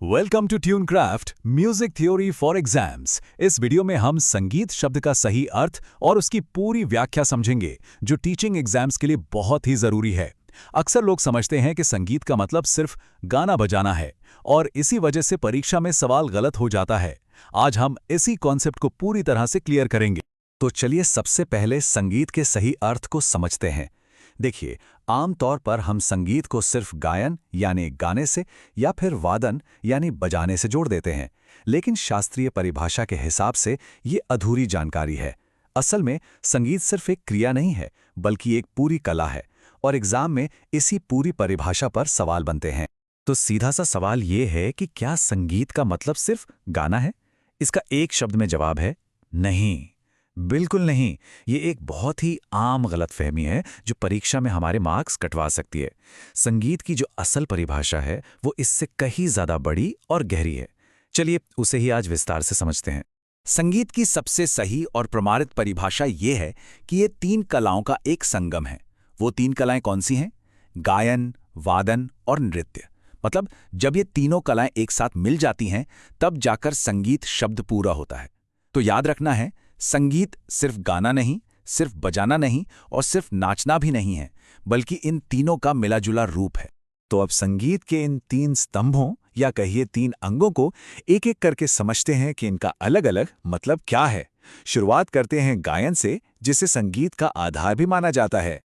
Welcome to Tune Craft music theory for exams. इस video में हम संगीत शब्द का सही अर्थ और उसकी पूरी व्याख्या समझेंगे, जो टीचिंग एग्जाम्स के लिए बहुत ही जरूरी है। अक्सर लोग समझते हैं कि संगीत का मतलब सिर्फ गाना बजाना है और इसी वजह से परीक्षा में सवाल गलत हो जाता है। आज हम इसी कॉन्सेप्ट को पूरी तरह से क्लियर करेंगे। तो चलिए सबसे पहले संगीत के सही अर्थ को समझते हैं। देखिए, आमतौर पर हम संगीत को सिर्फ गायन यानी गाने से या फिर वादन यानी बजाने से जोड़ देते हैं, लेकिन शास्त्रीय परिभाषा के हिसाब से ये अधूरी जानकारी है। असल में संगीत सिर्फ एक क्रिया नहीं है, बल्कि एक पूरी कला है और एग्जाम में इसी पूरी परिभाषा पर सवाल बनते हैं। तो सीधा सा सवाल ये है कि क्या संगीत का मतलब सिर्फ गाना है? इसका एक शब्द में जवाब है नहीं, बिल्कुल नहीं। ये एक बहुत ही आम गलतफहमी है जो परीक्षा में हमारे मार्क्स कटवा सकती है। संगीत की जो असल परिभाषा है वो इससे कहीं ज्यादा बड़ी और गहरी है। चलिए उसे ही आज विस्तार से समझते हैं। संगीत की सबसे सही और प्रमाणित परिभाषा ये है कि ये तीन कलाओं का एक संगम है। वो तीन कलाएं कौन सी हैं? गायन, वादन और नृत्य। मतलब जब ये तीनों कलाएं एक साथ मिल जाती हैं तब जाकर संगीत शब्द पूरा होता है। तो याद रखना है, संगीत सिर्फ गाना नहीं, सिर्फ बजाना नहीं और सिर्फ नाचना भी नहीं है, बल्कि इन तीनों का मिलाजुला रूप है। तो अब संगीत के इन तीन स्तंभों या कहिए तीन अंगों को एक एक करके समझते हैं कि इनका अलग अलग मतलब क्या है। शुरुआत करते हैं गायन से, जिसे संगीत का आधार भी माना जाता है।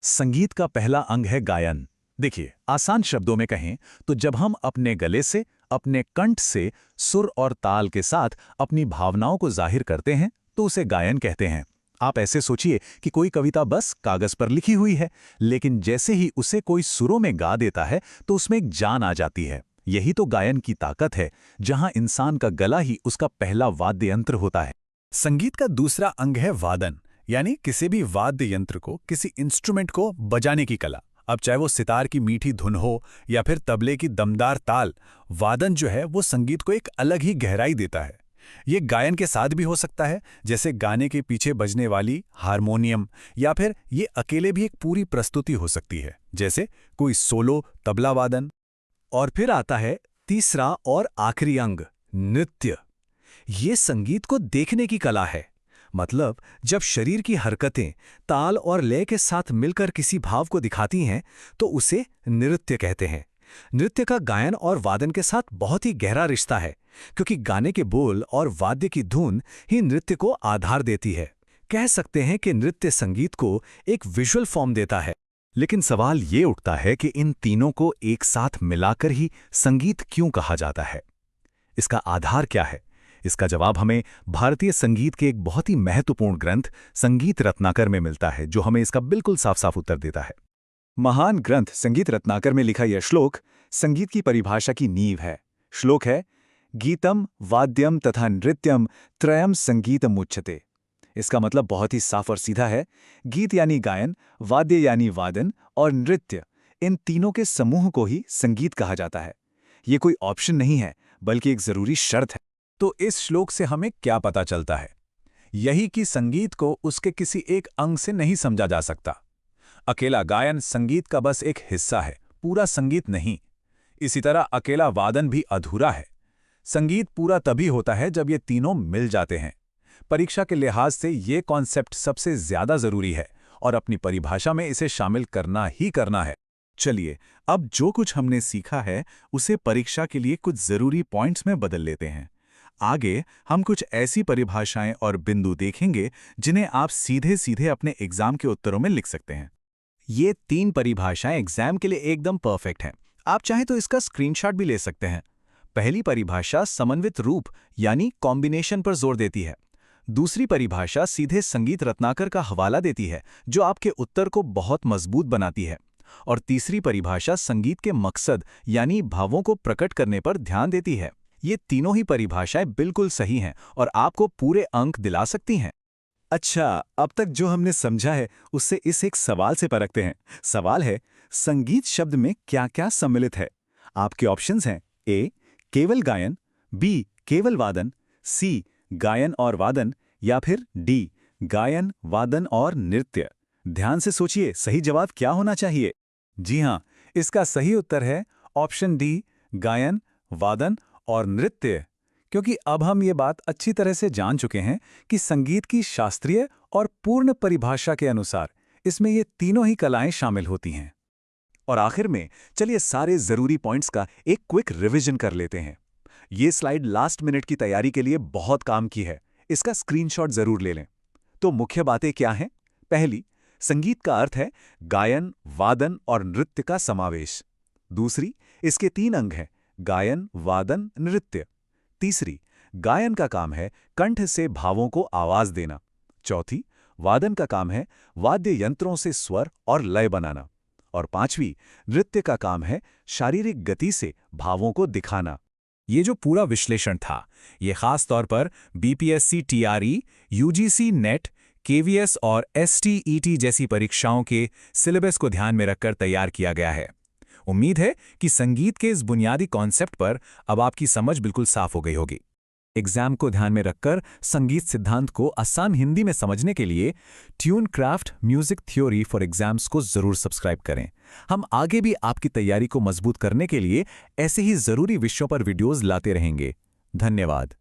संगीत का पहला अंग है गायन। देखिए, आसान शब्दों में कहें तो जब हम अपने गले से, अपने कंठ से सुर और ताल के साथ अपनी भावनाओं को जाहिर करते हैं तो उसे गायन कहते हैं। आप ऐसे सोचिए कि कोई कविता बस कागज पर लिखी हुई है, लेकिन जैसे ही उसे कोई सुरों में गा देता है तो उसमें एक जान आ जाती है। यही तो गायन की ताकत है, जहां इंसान का गला ही उसका पहला वाद्य यंत्र होता है। संगीत का दूसरा अंग है वादन, यानी किसी भी वाद्य यंत्र को, किसी इंस्ट्रूमेंट को बजाने की कला। अब चाहे वो सितार की मीठी धुन हो या फिर तबले की दमदार ताल, वादन जो है वो संगीत को एक अलग ही गहराई देता है। ये गायन के साथ भी हो सकता है, जैसे गाने के पीछे बजने वाली हारमोनियम, या फिर ये अकेले भी एक पूरी प्रस्तुति हो सकती है, जैसे कोई सोलो तबला वादन। और फिर आता है तीसरा और आखिरी अंग, नृत्य। ये संगीत को देखने की कला है। मतलब जब शरीर की हरकतें ताल और लय के साथ मिलकर किसी भाव को दिखाती हैं तो उसे नृत्य कहते हैं। नृत्य का गायन और वादन के साथ बहुत ही गहरा रिश्ता है, क्योंकि गाने के बोल और वाद्य की धुन ही नृत्य को आधार देती है। कह सकते हैं कि नृत्य संगीत को एक विजुअल फॉर्म देता है। लेकिन सवाल ये उठता है कि इन तीनों को एक साथ मिलाकर ही संगीत क्यों कहा जाता है? इसका आधार क्या है? इसका जवाब हमें भारतीय संगीत के एक बहुत ही महत्वपूर्ण ग्रंथ संगीत रत्नाकर में मिलता है, जो हमें इसका बिल्कुल साफ साफ उत्तर देता है। महान ग्रंथ संगीत रत्नाकर में लिखा यह श्लोक संगीत की परिभाषा की नींव है। श्लोक है, गीतम वाद्यम तथा नृत्यम त्रयम संगीतम उच्यते। इसका मतलब बहुत ही साफ और सीधा है। गीत यानी गायन, वाद्य यानी वादन और नृत्य, इन तीनों के समूह को ही संगीत कहा जाता है। ये कोई ऑप्शन नहीं है, बल्कि एक जरूरी शर्त है। तो इस श्लोक से हमें क्या पता चलता है? यही कि संगीत को उसके किसी एक अंग से नहीं समझा जा सकता। अकेला गायन संगीत का बस एक हिस्सा है, पूरा संगीत नहीं। इसी तरह अकेला वादन भी अधूरा है। संगीत पूरा तभी होता है जब ये तीनों मिल जाते हैं। परीक्षा के लिहाज से ये कॉन्सेप्ट सबसे ज्यादा जरूरी है और अपनी परिभाषा में इसे शामिल करना ही करना है। चलिए, अब जो कुछ हमने सीखा है उसे परीक्षा के लिए कुछ जरूरी पॉइंट्स में बदल लेते हैं। आगे हम कुछ ऐसी परिभाषाएं और बिंदु देखेंगे जिन्हें आप सीधे सीधे अपने एग्जाम के उत्तरों में लिख सकते हैं। ये तीन परिभाषाएं एग्जाम के लिए एकदम परफेक्ट हैं। आप चाहें तो इसका स्क्रीनशॉट भी ले सकते हैं। पहली परिभाषा समन्वित रूप यानी कॉम्बिनेशन पर जोर देती है। दूसरी परिभाषा सीधे संगीत रत्नाकर का हवाला देती है, जो आपके उत्तर को बहुत मजबूत बनाती है। और तीसरी परिभाषा संगीत के मकसद यानी भावों को प्रकट करने पर ध्यान देती है। ये तीनों ही परिभाषाएं बिल्कुल सही हैं और आपको पूरे अंक दिला सकती हैं। अच्छा, अब तक जो हमने समझा है उससे इस एक सवाल से परखते हैं। सवाल है, संगीत शब्द में क्या-क्या सम्मिलित है? आपके ऑप्शंस हैं ए केवल गायन, बी केवल वादन, सी गायन और वादन, या फिर डी गायन, वादन और नृत्य। ध्यान से सोचिए, सही जवाब क्या होना चाहिए? जी हां, इसका सही उत्तर है ऑप्शन डी गायन, वादन और नृत्य, क्योंकि अब हम ये बात अच्छी तरह से जान चुके हैं कि संगीत की शास्त्रीय और पूर्ण परिभाषा के अनुसार इसमें ये तीनों ही कलाएं शामिल होती हैं। और आखिर में चलिए सारे जरूरी पॉइंट्स का एक क्विक रिवीजन कर लेते हैं। ये स्लाइड लास्ट मिनट की तैयारी के लिए बहुत काम की है, इसका स्क्रीनशॉट जरूर ले लें। तो मुख्य बातें क्या हैं? पहली, संगीत का अर्थ है गायन, वादन और नृत्य का समावेश। दूसरी, इसके 3 अंग हैं, गायन, वादन, नृत्य। तीसरी, गायन का काम है कंठ से भावों को आवाज देना। चौथी, वादन का काम है वाद्य यंत्रों से स्वर और लय बनाना। और पांचवी, नृत्य का काम है शारीरिक गति से भावों को दिखाना। ये जो पूरा विश्लेषण था, ये खास तौर पर BPSC TRE, UGC net, KVS और एसटीईटी जैसी परीक्षाओं के सिलेबस को ध्यान में रखकर तैयार किया गया है। उम्मीद है कि संगीत के इस बुनियादी कॉन्सेप्ट पर अब आपकी समझ बिल्कुल साफ हो गई होगी। एग्जाम को ध्यान में रखकर संगीत सिद्धांत को आसान हिंदी में समझने के लिए ट्यूनक्राफ्ट म्यूजिक थ्योरी फॉर एग्जाम्स को जरूर सब्सक्राइब करें। हम आगे भी आपकी तैयारी को मजबूत करने के लिए ऐसे ही जरूरी विषयों पर वीडियोस लाते रहेंगे। धन्यवाद।